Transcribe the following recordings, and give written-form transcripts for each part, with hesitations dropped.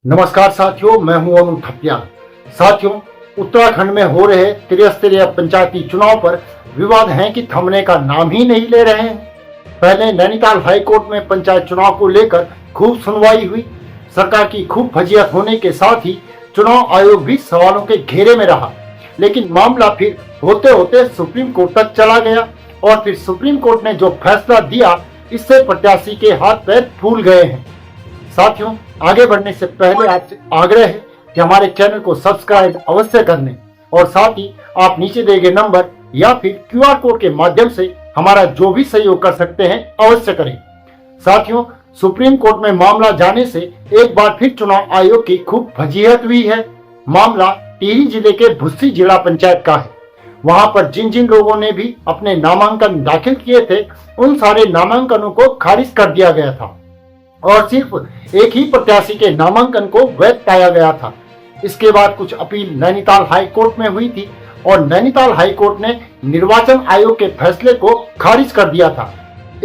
नमस्कार साथियों, मैं हूं अनु ठपिया। साथियों, उत्तराखंड में हो रहे त्रिस्तरीय पंचायती चुनाव पर विवाद हैं कि थमने का नाम ही नहीं ले रहे हैं। पहले नैनीताल हाईकोर्ट में पंचायत चुनाव को लेकर खूब सुनवाई हुई। सरकार की खूब फजीहत होने के साथ ही चुनाव आयोग भी सवालों के घेरे में रहा, लेकिन मामला फिर होते होते सुप्रीम कोर्ट तक चला गया और फिर सुप्रीम कोर्ट ने जो फैसला दिया, इससे प्रत्याशी के हाथ पैर फूल गए हैं। साथियों, आगे बढ़ने से पहले आपसे आग्रह है कि हमारे चैनल को सब्सक्राइब अवश्य कर लें और साथ ही आप नीचे दिए गए नंबर या फिर क्यूआर कोड के माध्यम से हमारा जो भी सहयोग कर सकते हैं अवश्य करें। साथियों, सुप्रीम कोर्ट में मामला जाने से एक बार फिर चुनाव आयोग की खूब फजीहत हुई है। मामला टिहरी जिले के भुस्सी जिला पंचायत का है। वहां पर जिन जिन लोगों ने भी अपने नामांकन दाखिल किए थे, उन सारे नामांकनों को खारिज कर दिया गया था और सिर्फ एक ही प्रत्याशी के नामांकन को वैध पाया गया था। इसके बाद कुछ अपील नैनीताल हाई कोर्ट में हुई थी और नैनीताल हाई कोर्ट ने निर्वाचन आयोग के फैसले को खारिज कर दिया था।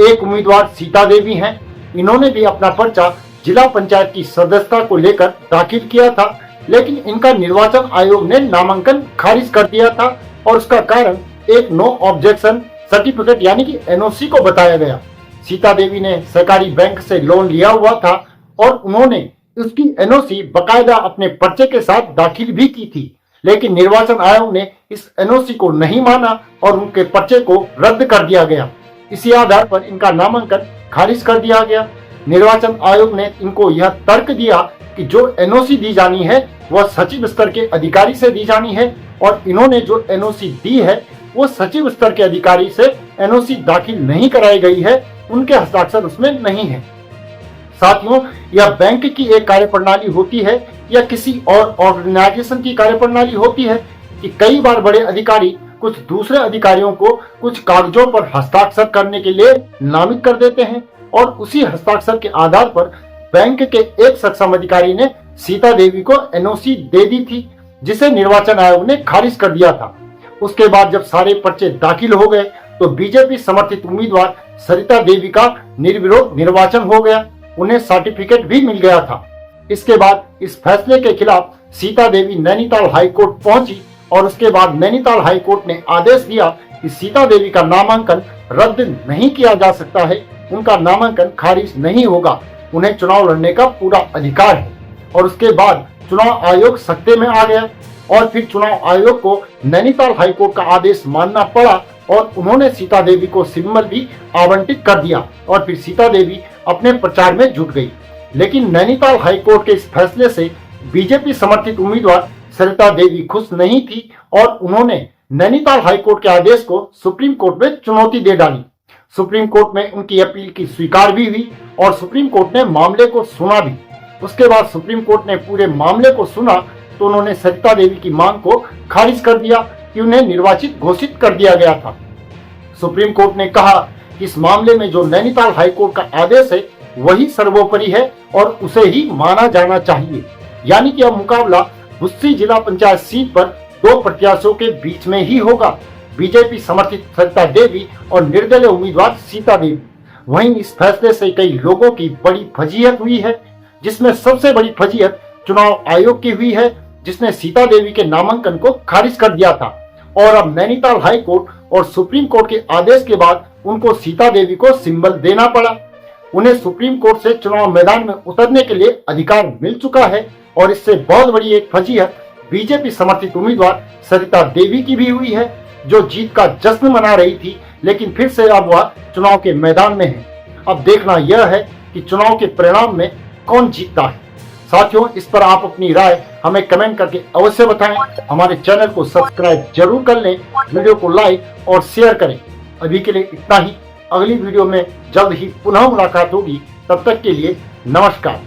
एक उम्मीदवार सीता देवी हैं। इन्होंने भी अपना पर्चा जिला पंचायत की सदस्यता को लेकर दाखिल किया था, लेकिन इनका निर्वाचन आयोग ने नामांकन खारिज कर दिया था और उसका कारण एक नो ऑब्जेक्शन सर्टिफिकेट यानी कि एनओसी को बताया गया। सीता देवी ने सरकारी बैंक से लोन लिया हुआ था और उन्होंने उसकी एनओसी बकायदा अपने पर्चे के साथ दाखिल भी की थी, लेकिन निर्वाचन आयोग ने इस एनओसी को नहीं माना और उनके पर्चे को रद्द कर दिया गया। इसी आधार पर इनका नामांकन खारिज कर दिया गया। निर्वाचन आयोग ने इनको यह तर्क दिया कि जो एनओसी दी जानी है वह सचिव स्तर के अधिकारी से दी जानी है और इन्होंने जो एनओसी दी है वो सचिव स्तर के अधिकारी से एनओसी दाखिल नहीं कराई गई है, उनके हस्ताक्षर उसमें नहीं है। साथियों, यह बैंक की एक कार्यप्रणाली होती है या किसी और ऑर्गेनाइजेशन की कार्यप्रणाली होती है कि कई बार बड़े अधिकारी कुछ दूसरे अधिकारियों को कुछ कागजों पर हस्ताक्षर करने के लिए नामित कर देते हैं और उसी हस्ताक्षर के आधार पर बैंक के एक सक्षम अधिकारी ने सीता देवी को एनओसी दे दी थी, जिसे निर्वाचन आयोग ने खारिज कर दिया था। उसके बाद जब सारे पर्चे दाखिल हो गए तो बीजेपी समर्थित उम्मीदवार सरिता देवी का निर्विरोध निर्वाचन हो गया। उन्हें सर्टिफिकेट भी मिल गया था। इसके बाद इस फैसले के खिलाफ सीता देवी नैनीताल हाई कोर्ट पहुंची और उसके बाद नैनीताल हाई कोर्ट ने आदेश दिया कि सीता देवी का नामांकन रद्द नहीं किया जा सकता है, उनका नामांकन खारिज नहीं होगा, उन्हें चुनाव लड़ने का पूरा अधिकार है। और उसके बाद चुनाव आयोग सत्ते में आ गया और फिर चुनाव आयोग को नैनीताल हाई कोर्ट का आदेश मानना पड़ा और उन्होंने सीता देवी को सिंबल भी आवंटित कर दिया और फिर सीता देवी अपने प्रचार में जुट गई। लेकिन नैनीताल हाई कोर्ट के इस फैसले से बीजेपी समर्थित उम्मीदवार सरिता देवी खुश नहीं थी और उन्होंने नैनीताल हाई कोर्ट के आदेश को सुप्रीम कोर्ट में चुनौती दे डाली। सुप्रीम कोर्ट में उनकी अपील की स्वीकार भी हुई और सुप्रीम कोर्ट ने मामले को सुना भी। उसके बाद सुप्रीम कोर्ट ने पूरे मामले को सुना तो उन्होंने सरिता देवी की मांग को खारिज कर दिया कि उन्हें निर्वाचित घोषित कर दिया गया था। सुप्रीम कोर्ट ने कहा कि इस मामले में जो नैनीताल हाई कोर्ट का आदेश है वही सर्वोपरि है और उसे ही माना जाना चाहिए। यानी कि अब मुकाबला भुस्सी जिला पंचायत सीट पर दो प्रत्याशियों के बीच में ही होगा, बीजेपी समर्थित सरिता देवी और निर्दलीय उम्मीदवार सीता देवी। वहीं इस फैसले से कई लोगों की बड़ी फजीहत हुई है, जिसमें सबसे बड़ी फजीहत चुनाव आयोग की हुई है, जिसने सीता देवी के नामांकन को खारिज कर दिया था और अब नैनीताल हाई कोर्ट और सुप्रीम कोर्ट के आदेश के बाद उनको सीता देवी को सिंबल देना पड़ा। उन्हें सुप्रीम कोर्ट से चुनाव मैदान में उतरने के लिए अधिकार मिल चुका है और इससे बहुत बड़ी एक फजीहत बीजेपी समर्थित उम्मीदवार सरिता देवी की भी हुई है, जो जीत का जश्न मना रही थी, लेकिन फिर से अब वह चुनाव के मैदान में है। अब देखना यह है कि चुनाव के परिणाम में कौन जीतता है। साथियों, इस पर आप अपनी राय हमें कमेंट करके अवश्य बताएं। हमारे चैनल को सब्सक्राइब जरूर कर लें, वीडियो को लाइक और शेयर करें। अभी के लिए इतना ही। अगली वीडियो में जल्द ही पुनः मुलाकात होगी। तब तक के लिए नमस्कार।